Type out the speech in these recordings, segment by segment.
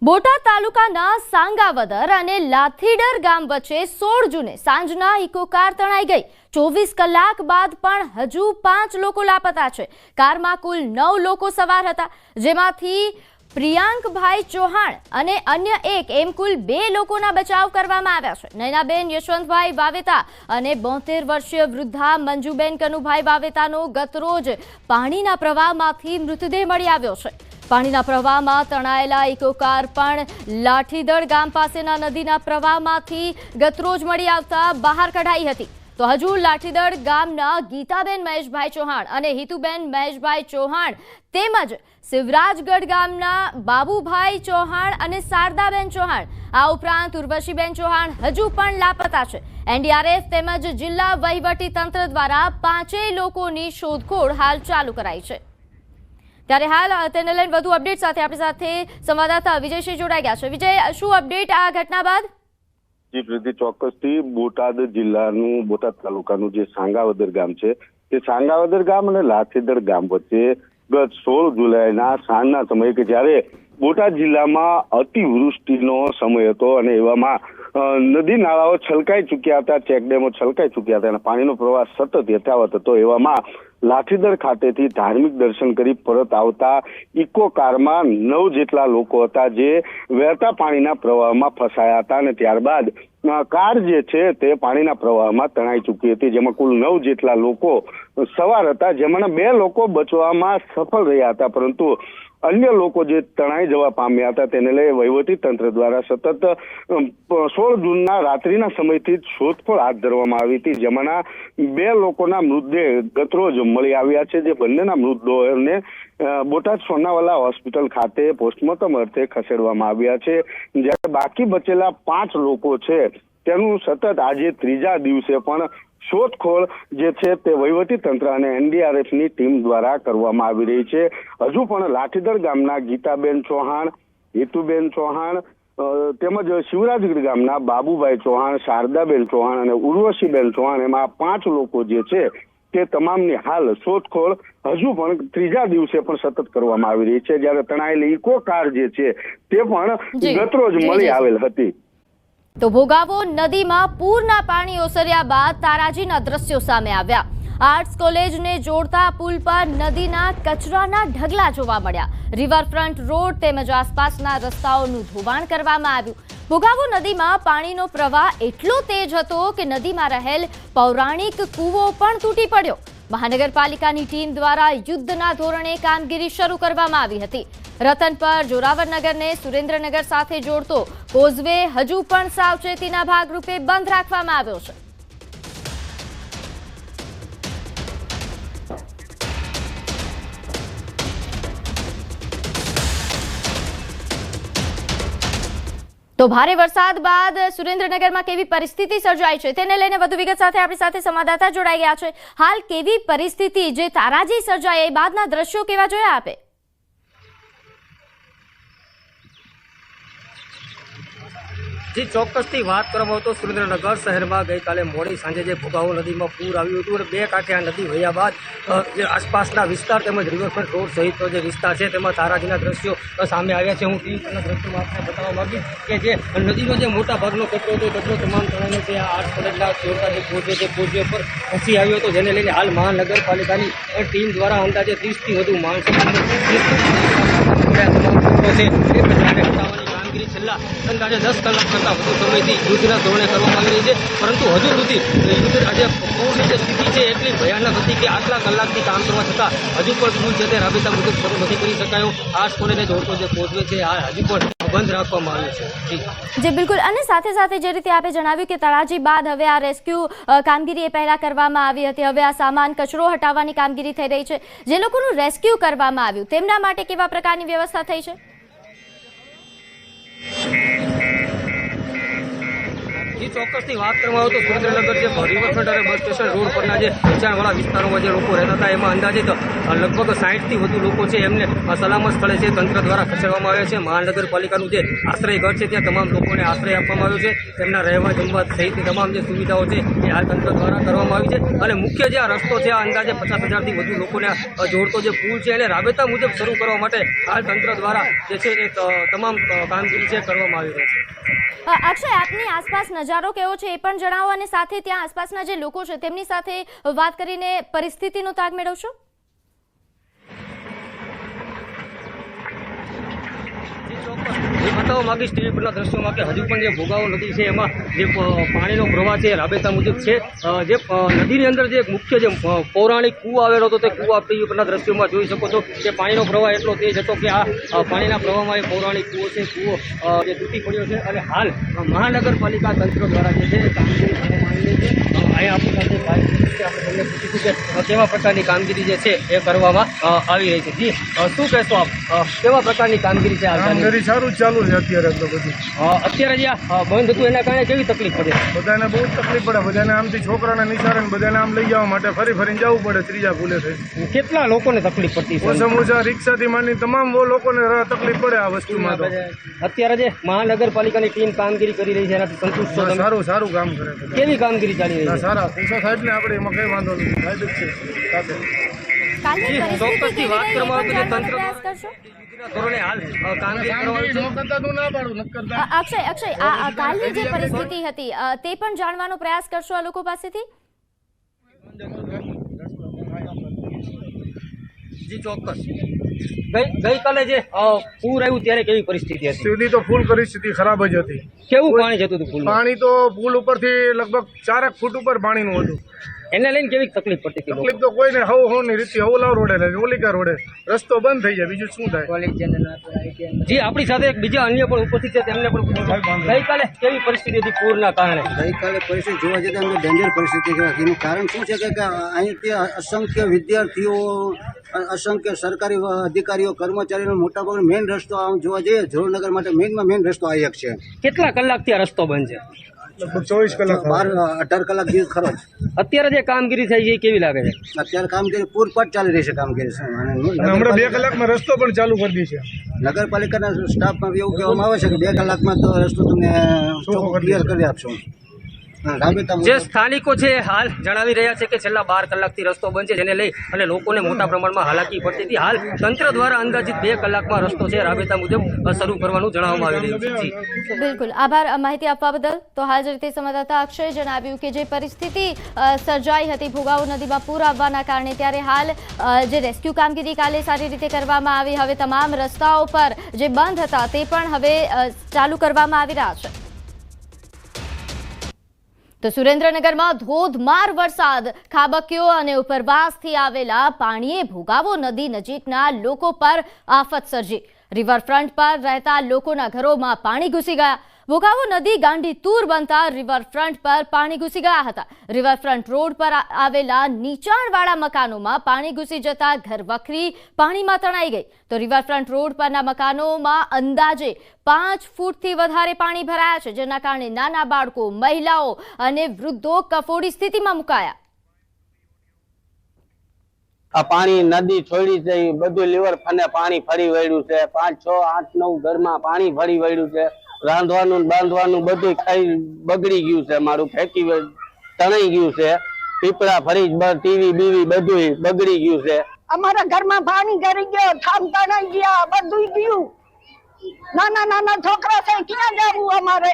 બોટાદ તાલુકાના સાંગાવદર અને લાથીડર ગામ વચ્ચે 16 જૂને સાંજના ઇકો કાર તણાઈ ગઈ। 24 કલાક બાદ પણ હજુ 5 લોકો લાપતા છે। કારમાં કુલ 9 લોકો સવાર હતા, જેમાંથી પ્રિયાંકભાઈ ચૌહાણ અને અન્ય એક એમ કુલ 2 લોકોના બચાવ કરવામાં આવ્યા છે। નયનાબેન યશવંતભાઈ વાવેતા અને 72 વર્ષીય વૃદ્ધા મંજુબેન કનુભાઈ વાવેતાનો ગતરોજ પાણીના પ્રવાહમાંથી મૃતદેહ મળી આવ્યો છે। પાણીના પ્રવાહમાં તણાયેલા ઇકો કાર પણ લાઠીદળ ગામ પાસેના નદીના પ્રવાહમાંથી ગતરોજ મળી આવતા બહાર કઢાઈ હતી। તો હજુ લાઠીદળ ગામના ગીતાબેન મહેશભાઈ ચૌહાણ અને હિતુબેન મહેશભાઈ ચૌહાણ તેમજ શિવરાજગઢ ગામના બાબુભાઈ ચૌહાણ અને શારદાબેન ચૌહાણ, આ ઉપરાંત ઉર્વશીબેન ચૌહાણ હજુ પણ લાપતા છે। એનડીઆરએફ તેમજ જિલ્લા વહીવટી તંત્ર દ્વારા 5 લોકોની શોધખોળ હાલ ચાલુ કરાઈ છે। ત્યારે હાલ તેને લઈને વધુ અપડેટ સાથે આપણી સાથે સંવાદદાતા વિજયસિંહ જોડાઈ ગયા છે। વિજય, શું અપડેટ આ ઘટના બાદ? જી પ્રીતિ, ચોક્કસથી બોટાદ જિલ્લાનું બોટાદ તાલુકાનું જે સાંગાવદર ગામ છે, તે સાંગાવદર ગામ અને લાઠીદળ ગામ વચ્ચે ગત 16 જુલાઈના સાંજના સમયે કે જ્યારે બોટાદ જિલ્લામાં અતિવૃષ્ટિનો સમય હતો અને એવામાં નદી નાળાઓ છલકાઈ ચૂક્યા હતા, ચેકડેમો છલકાઈ ચૂક્યા હતા અને પાણીનો પ્રવાહ સતત યથાવત હતો। એવામાં લાઠીદળ ખાતેથી ધાર્મિક દર્શન કરી પરત આવતા ઇકો કારમાં 9 જેટલા લોકો હતા, જે વહેતા પાણીના પ્રવાહમાં ફસાયા હતા અને ત્યારબાદ કાર જે છે તે પાણીના પ્રવાહમાં તણાઈ ચૂકી હતી, જેમાં કુલ 9 જેટલા લોકો સવાર હતા, જેમાંના 2 લોકો બચવામાં સફળ રહ્યા હતા, પરંતુ અન્ય લોકો જે તણાઈ જવા પામ્યા હતા તેને લઈ વહીવટી તંત્ર દ્વારા સતત 16 જૂનના રાત્રિના સમયથી શોધખોળ હાથ ધરવામાં આવી હતી, જેમાંના 2 લોકોના મૃતદેહ ગતરોજ મળી આવ્યા છે, જે બંનેના મૃતદેહોને બોટાદ સોનાવાલા હોસ્પિટલ ખાતે પોસ્ટમોર્ટમ અર્થે ખસેડવામાં આવ્યા છે। જ્યારે બાકી બચેલા 5 લોકો છે તેનું સતત આજે ત્રીજા દિવસે પણ શોધખોળ જે છે તે વહીવટી તંત્ર અને એનડીઆરએફની ટીમ દ્વારા કરવામાં આવી રહી છે। હજુ પણ લાઠીદળ ગામના ગીતાબેન ચૌહાણ, હિતુબેન ચૌહાણ તેમજ શિવરાજગઢ ગામના બાબુભાઈ ચૌહાણ, શારદાબેન ચૌહાણ અને ઉર્વશીબેન ચૌહાણ, એમાં 5 લોકો જે છે તે તમામની હાલ શોધખોળ હજુ પણ ત્રીજા દિવસે પણ સતત કરવામાં આવી રહી છે। જ્યારે તણાયેલી ઇકો કાર જે છે તે પણ ગતરોજ મળી આવેલ હતી। તો ભોગાવો નદીમાં પૂરના પાણી ઓસર્યા બાદ તારાજીના દ્રશ્યો સામે આવ્યા। આર્ટ્સ કોલેજને જોડતા પુલ પર નદીના કચરાના ઢગલા જોવા મળ્યા। રિવરફ્રન્ટ રોડ તેમજ આસપાસના રસ્તાઓનું ધોવાણ કરવામાં આવ્યું। ભોગાવો નદીમાં પાણીનો પ્રવાહ એટલો તેજ હતો કે નદીમાં રહેલ પૌરાણિક કૂવો પણ તૂટી પડ્યો। મહાનગરપાલિકાની ટીમ દ્વારા યુદ્ધના ધોરણે કામગીરી શરૂ કરવામાં આવી હતી। રતનપર જોરાવરનગરને સુરેન્દ્રનગર સાથે જોડતો કોઝવે હજુ પણ સાવચેતીના ભાગરૂપે બંધ રાખવામાં આવ્યો છે। તો ભારે વરસાદ બાદ સુરેન્દ્રનગરમાં કેવી પરિસ્થિતિ સર્જાઈ છે તેને લઈને વધુ વિગત સાથે આપણી સાથે સંવાદદાતા જોડાઈ ગયા છે। હાલ કેવી પરિસ્થિતિ, જે તારાજી સર્જાઈ એ બાદના દ્રશ્યો કેવા જોયા આપે? જી, ચોક્કસથી વાત કરવામાં તો સુરેન્દ્રનગર શહેરમાં ગઈકાલે મોડી સાંજે જે ભોગાવો નદીમાં પૂર આવ્યું હતું અને 2 કાંઠે આ નદી વહ્યા બાદ જે આસપાસના વિસ્તાર તેમજ રિવરફ્રન્ટ રોડ સહિતનો જે વિસ્તાર છે તેમાં તારાજીના દ્રશ્યો સામે આવ્યા છે। હું ટીવીના દ્રશ્યોમાં આપને બતાવવા માંગીશ કે જે નદીનો જે મોટા ભાગનો કચરો હતો, કચરો તમામ તણાઈને જે આર્ટ્સ કોલેજના જોડતા જે કોઝવે છે કોઝવે પર પહોંચી આવ્યો હતો, જેને લઈને હાલ મહાનગરપાલિકાની ટીમ દ્વારા અંદાજે 30થી વધુ માણસો છેલ્લા અંદાજે 10 કલાક કરતાં વધુ સમયથી યુદ્ધના ધોરણે કરવામાં આવી રહી છે, પરંતુ હજુ સુધી યુદ્ધ આજે પૂરની જે સ્થિતિ છે એટલી ભયાનક હતી કે આટલા કલાકથી કામ કરવા છતાં હજુ પણ પુલ છે તે રાબેતા મુજબ શરૂ નથી કરી શકાયો। આર્ટ્સ કોલેજને જોડતો જે કોઝવે છે આ હજુ પણ બંધ રાખવામાં આવ્યો છે। જી બિલકુલ, અને સાથે સાથે જે રીતે આપે જણાવ્યું કે તળાજી બાદ હવે આ રેસ્ક્યુ કામગીરી એ પહેલા કરવામાં આવી હતી, હવે આ સામાન કચરો હટાવવાની કામગીરી થઈ રહી છે। જે લોકોનું રેસ્ક્યુ કરવામાં આવ્યું તેમના માટે કેવા પ્રકારની વ્યવસ્થા થઈ છે? જે ચોક્કસથી વાત કરવામાં આવે તો સુરેન્દ્રનગર જે રિવરફ્રન્ટ અને બસ સ્ટેશન રોડ પરના જે નીચાણવાળા વિસ્તારોમાં જે લોકો રહેતા હતા એમાં અંદાજિત લગભગ 60થી વધુ લોકો છે એમને સલામત સ્થળે છે તંત્ર દ્વારા ખસેડવામાં આવ્યા છે. મહાનગરપાલિકાનું જે આશ્રય ઘર છે ત્યાં તમામ લોકોને આશ્રય આપવામાં આવ્યો છે. તેમના રહેવા જમવા સહિતની તમામ જે સુવિધાઓ છે એ હાલ તંત્ર દ્વારા કરવામાં આવી છે. અને મુખ્ય જે આ રસ્તો છે આ અંદાજે 50,000થી વધુ લોકોને જોડતો જે પુલ છે એને રાબેતા મુજબ શરૂ કરવા માટે હાલ તંત્ર દ્વારા જે છે એ તમામ કામગીરી છે કરવામાં આવી રહી છે. અક્ષય, આપની આસપાસ નજારો કેવો છે એ પણ જણાવો અને સાથે ત્યાં આસપાસના જે લોકો છે તેમની સાથે વાત કરીને પરિસ્થિતિનો તાગ મેળવશો. એ બતાવવા માંગીશ ટીવી પરના દ્રશ્યોમાં કે હજુ પણ જે ભોગાવો નદી છે એમાં જે પાણીનો પ્રવાહ છે રાબેતા મુજબ છે. જે નદીની અંદર જે મુખ્ય જે પૌરાણિક કૂવો આવેલો હતો તે કૂવા ટીવી પરના દ્રશ્યોમાં જોઈ શકો છો કે પાણીનો પ્રવાહ એટલો તેજ હતો કે આ પાણીના પ્રવાહમાં એ પૌરાણિક કૂવો છે કૂવો જે તૂટી પડ્યો છે. અને હાલ મહાનગરપાલિકા તંત્ર દ્વારા જે છે કામગીરી કરવામાં આવી રહી છે. અહીંયા આપણી સાથે આપણે તમને પૂછીશું કે કેવા પ્રકારની કામગીરી જે છે એ કરવામાં આવી રહી છે. જી શું કહેશો આપ, કેવા પ્રકારની કામગીરી છે? કામગીરી સારું જ ચાલુ છે અત્યારે તો બધું. અત્યારે જે બંધ હતું એના કારણે કેવી તકલીફ પડે? બધાને બહુ જ તકલીફ પડે. બધાને આમથી છોકરાને નિશાળે બધાને આમ લઈ જવા માટે ફરીને જવું પડે ત્રીજા પુલે થઈ. કેટલા લોકોને તકલીફ પડતી છે? ઓછામાં ઓછા રિક્ષાથી માંડી તમામ લોકોને તકલીફ પડે આ વસ્તુમાં. તો અત્યારે જે મહાનગરપાલિકાની ટીમ કામગીરી કરી રહી છે એનાથી સંતુષ્ટ છો તમે? સારું કામ કરે છે. કેવી કામગીરી ચાલી રહી છે? સારા પૂછો સાહેબ ને આપણે એમાં કઈ વાંધો નથી. સાહેબ જ છે સાથે. ચોક્કસથી વાત કરવામાં આવે તો તંત્ર ધોરણે હાલ કામગીરી અક્ષય, આ કાલની જે પરિસ્થિતિ હતી તે પણ જાણવાનો પ્રયાસ કરશો આ લોકો પાસેથી. જી ચોક્કસ. ગઈકાલે જે પૂર આવ્યું ત્યારે કેવી પરિસ્થિતિ હતી? સીધી તો ફૂલ પરિસ્થિતિ ખરાબ જ હતી. કેવું પાણી જતું હતું પુલમાં? પાણી તો પુલ ઉપરથી લગભગ 4 ફૂટ ઉપર પાણીનું હતું. એને લઈને કેવી તકલીફ પડતી હતી? તકલીફ તો કોઈને ની રીતે હવલાવ રોડે ઓલિકા રોડે રસ્તો બંધ થઈ જાય, બીજું શું થાય? જી આપણી સાથે એક બીજા અન્ય પણ ઉપસ્થિત છે તેમને પણ ગઈકાલે કેવી પરિસ્થિતિ હતી પૂરના કારણે? ગઈકાલે પરિસ્થિતિ જોવા જતાં અમને ડેન્જર પરિસ્થિતિ કહેવાય. એનું કારણ શું છે કે અહીંથી અસંખ્ય વિદ્યાર્થીઓ, અસંખ્ય સરકારી અધિકારીઓ, કર્મચારીનો મોટાભાગનો મેઇન રસ્તો આમ જોવા જઈએ જોરનગર માટે મેઇન રસ્તો આ એક છે. કેટલા કલાકથી આ રસ્તો બંધ છે? લગભગ 24 કલાક 18 કલાક દિવસ ખરો. અત્યારે જે કામગીરી થઈ છે એ કેવી લાગે છે? અત્યારે કામગીરી પૂરપાટ ચાલી રહી છે કામગીરી. હમણાં 2 કલાકમાં રસ્તો પણ ચાલુ કરી દીધો છે. નગરપાલિકાના સ્ટાફમાં એવું કહેવામાં આવે છે કે 2 કલાકમાં તો રસ્તો તમને ક્લિયર કરી આપશો. જે સ્થાનિકો છે હાલ જણાવી રહ્યા છે કે છેલ્લા 12 કલાકથી રસ્તો બંધ છે, જેને લઈ અને લોકોને મોટા પ્રમાણમાં હાલાકી પડતી હતી. હાલ તંત્ર દ્વારા અંદાજિત 2 કલાકમાં રસ્તો છે રાબેતા મુજબ શરૂ કરવાનું જણાવવામાં આવી રહ્યું છે. બિલકુલ, આભાર માહિતી આપવા બદલ. તો હાલ જે રીતે સંવાદદાતા અક્ષય જણાવ્યું કે જે પરિસ્થિતિ સર્જાઈ હતી ભોગાવો નદીમાં પૂર આવવાના કારણે, ત્યારે હાલ જે રેસ્ક્યુ કામગીરી કાલે સારી રીતે કરવામાં આવી. હવે તમામ રસ્તાઓ પર જે બંધ હતા તે પણ હવે ચાલુ કરવામાં આવી રહ્યા છે. તો સુરેન્દ્રનગરમાં ધોધમાર વરસાદ ખાબક્યો અને ઉપરવાસથી આવેલા પાણીએ ભોગાવો નદી નજીકના લોકો પર આફત સર્જી. રિવરફ્રન્ટ પર રહેતા લોકોના ઘરોમાં પાણી ઘૂસી ગયા. ભોગાવો નદી ગાંડી તૂર બનતા રિવરફ્રન્ટ પર પાણી ઘૂસી ગયા હતા. રિવરફ્રન્ટ રોડ પર આવેલા નીચાણવાળા મકાનોમાં પાણી ઘૂસી જતા ઘરવખરી પાણીમાં તણાઈ ગઈ. તો રિવરફ્રન્ટ રોડ પરના મકાનોમાં અંદાજે 5 ફૂટથી વધારે પાણી ભરાયા છે, જેના કારણે નાના બાળકો, મહિલાઓ અને વૃદ્ધો કફોડી સ્થિતિમાં મુકાયા. આ પાણી નદી છોડી જઈ બધું લીવર ફને પાણી ફરી વળ્યું છે. 5, 6, 8, 9 ઘરમાં પાણી ફરી વળ્યું છે. રાંધવાનું બાંધવાનું બધું ખાઈ બગડી ગયું છે. મારું ફેંકી તણાઈ ગયું છે. પીપળા ફરીજ ટીવી બીવી બધું બગડી ગયું છે. અમારા ઘરમાં પાણી ગરી ગયો, થામ તણાઈ ગયા, બધું ગયું. નાના છોકરા છે, ક્યાં જવું અમારે?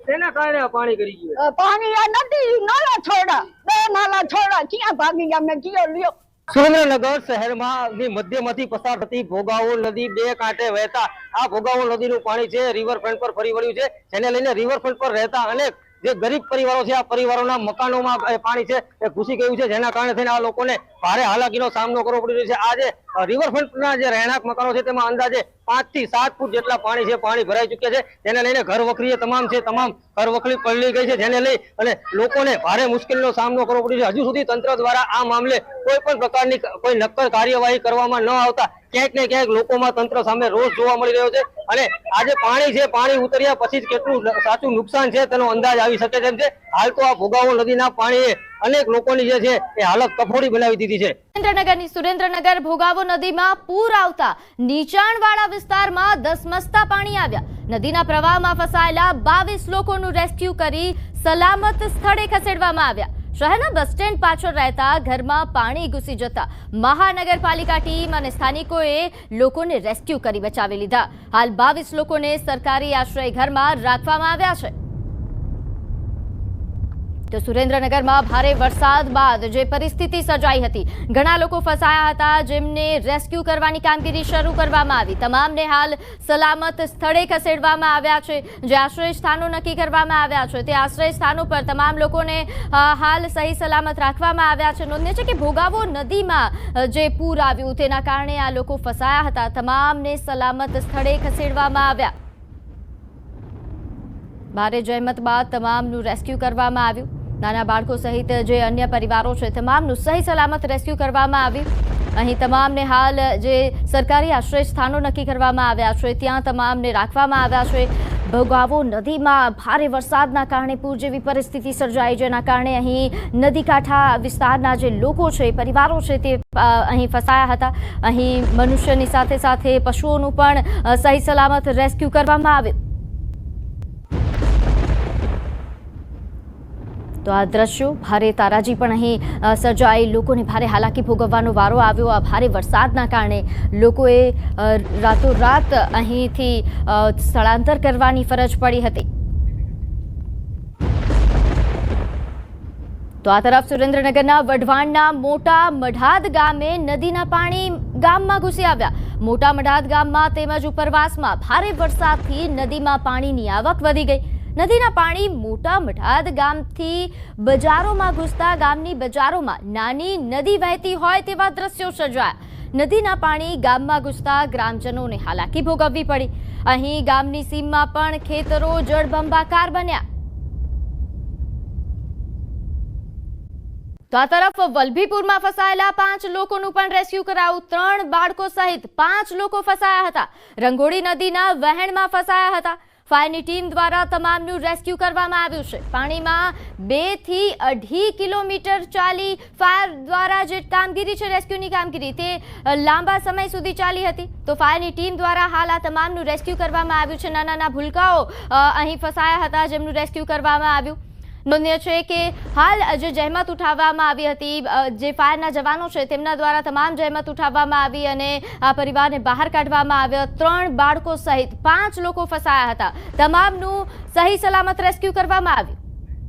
તેના કારણે આ પાણી ગરી ગયું. પાણી આ નથી, નાલા છોડા, 2 નાલા છોડા ક્યાં ભાગી ગયા? મેં કયો લ્યો. સુરેન્દ્રનગર શહેરમાં મધ્યમાંથી પસાર થતી ભોગાવો નદી 2 કાંઠે વહેતા આ ભોગાવો નદીનું પાણી છે રિવરફ્રન્ટ પર ફરી વળ્યું છે, જેને લઈને રિવરફ્રન્ટ પર રહેતા અનેક જે ગરીબ પરિવારો છે આ પરિવારોના મકાનોમાં પાણી છે એ ઘૂસી ગયું છે, જેના કારણે થઈને આ લોકોને ભારે હાલાકીનો સામનો કરવો પડી રહ્યો છે. આ જે રિવરફ્રન્ટના જે રહેણાંક મકાનો છે તેમાં અંદાજે 5 થી 7 ફૂટ જેટલા પાણી છે, પાણી ભરાઈ ચૂક્યા છે, જેને લઈને ઘર વખરીએ તમામ ઘર વખરી પલળી ગઈ છે, જેને લઈ અને લોકોને ભારે મુશ્કેલીનો સામનો કરવો પડ્યો છે. હજુ સુધી તંત્ર દ્વારા આ મામલે કોઈ પણ પ્રકારની કોઈ નક્કર કાર્યવાહી કરવામાં ન આવતા ક્યાંક ને ક્યાંક લોકોમાં તંત્ર સામે રોષ જોવા મળી રહ્યો છે. અને આજે પાણી છે, પાણી ઉતર્યા પછી જ કેટલું સાચું નુકસાન છે તેનો અંદાજ આવી શકે તેમ છે. હાલ તો આ ભોગાવો નદીના પાણીએ અનેક લોકોની જે છે એ હાલત કફોડી બનાવી દીધી છે. સુરેન્દ્રનગર ભોગાવો નદીમાં પૂર આવતા નીચાણવાળા વિસ્તારમાં ધસમસતા પાણી આવ્યા. નદીના પ્રવાહમાં ફસાયેલા 22 લોકોનું રેસ્ક્યુ કરી સલામત સ્થળે ખસેડવામાં આવ્યા. શહેરના બસ સ્ટેન્ડ પાછળ રહેતા ઘરમાં પાણી ઘૂસી જતા મહાનગરપાલિકા ટીમ અને સ્થાનિકોએ લોકોને રેસ્ક્યુ કરી બચાવી લીધા. હાલ 22 લોકોને સરકારી આશ્રય ઘરમાં રાખવામાં આવ્યા છે. તો સુરેન્દ્રનગરમાં ભારે વરસાદ બાદ જે પરિસ્થિતિ સર્જાઈ હતી, ઘણા લોકો ફસાયા હતા, જેમને રેસ્ક્યુ કરવાની કામગીરી શરૂ કરવામાં આવી. તમામને હાલ સલામત સ્થળે ખસેડવામાં આવ્યા છે. જે આશ્રય સ્થાનો નક્કી કરવામાં આવ્યા છે તે આશ્રય સ્થાનો પર તમામ લોકોને હાલ સહી સલામત રાખવામાં આવ્યા છે. નોંધનીય છે કે ભોગાવો નદીમાં જે પૂર આવ્યું તેના કારણે આ લોકો ફસાયા હતા, તમામને સલામત સ્થળે ખસેડવામાં આવ્યા. ભારે જહેમત બાદ તમામનું રેસ્ક્યુ કરવામાં આવ્યું. નાના બાળકો સહિત જે અન્ય પરિવારો છે તમામનું સહી સલામત રેસ્ક્યુ કરવામાં આવ્યું. અહીં તમામને હાલ જે સરકારી આશ્રય સ્થાનો નક્કી કરવામાં આવ્યા છે ત્યાં તમામને રાખવામાં આવ્યા છે. ભોગાવો નદીમાં ભારે વરસાદના કારણે પૂર જેવી પરિસ્થિતિ સર્જાઈ, જેના કારણે અહીં નદી કાંઠા વિસ્તારના જે લોકો છે, પરિવારો છે તે અહીં ફસાયા હતા. અહીં મનુષ્યની સાથે સાથે પશુઓનું પણ સહી સલામત રેસ્ક્યુ કરવામાં આવ્યું. તો આ દ્રશ્યો ભારે તારાજી પણ અહીં સર્જાઈ, લોકોને ભારે હાલાકી ભોગવવાનો વારો આવ્યો. આ ભારે વરસાદના કારણે લોકોએ રાતોરાત અહીંથી સ્થળાંતર કરવાની ફરજ પડી હતી. તો આ તરફ સુરેન્દ્રનગરના વઢવાણના મોટા મઢાદ ગામે નદીના પાણી ગામમાં ઘૂસી આવ્યા. મોટા મઢાદ ગામમાં તેમજ ઉપરવાસમાં ભારે વરસાદથી નદીમાં પાણીની આવક વધી ગઈ. નદીના પાણી મોટા મઢાદ ગામથી બજારોમાં ઘૂસતા ગામની બજારોમાં નાની નદી વહેતી હોય તેવા દ્રશ્યો સર્જાયા. નદીના પાણી ગામમાં ઘૂસતા ગ્રામજનોને હાલાકી ભોગવવી પડી. અહીં ગામની સીમમાં પણ ખેતરો જળબંબાકાર બન્યા. તો આ તરફ વલભીપુરમાં ફસાયેલા 5 લોકોનું પણ રેસ્ક્યુ કરાયું. 3 બાળકો સહિત 5 લોકો ફસાયા હતા. રંગોળી નદીના વહેણમાં ફસાયા હતા. ફાયરની ટીમ દ્વારા તમામનું રેસ્ક્યુ કરવામાં આવ્યું છે. પાણીમાં 2 થી 2.5 કિલોમીટર ચાલી ફાયર દ્વારા જે કામગીરી છે, રેસ્ક્યુની કામગીરી, તે લાંબા સમય સુધી ચાલી હતી. તો ફાયરની ટીમ દ્વારા હાલ આ તમામનું રેસ્ક્યુ કરવામાં આવ્યું છે. નાના ભૂલકાઓ અહીં ફસાયા હતા, જેમનું રેસ્ક્યુ કરવામાં આવ્યું. નોંધનીય છે કે હાલ જે જહેમત ઉઠાવવામાં આવી હતી, જે ફાયરના જવાનો છે તેમના દ્વારા તમામ જહેમત ઉઠાવવામાં આવી અને આ પરિવારને બહાર કાઢવામાં આવ્યો. 3 બાળકો સહિત 5 લોકો ફસાયા હતા. તમામનું સહી સલામત રેસ્ક્યુ કરવામાં આવ્યું.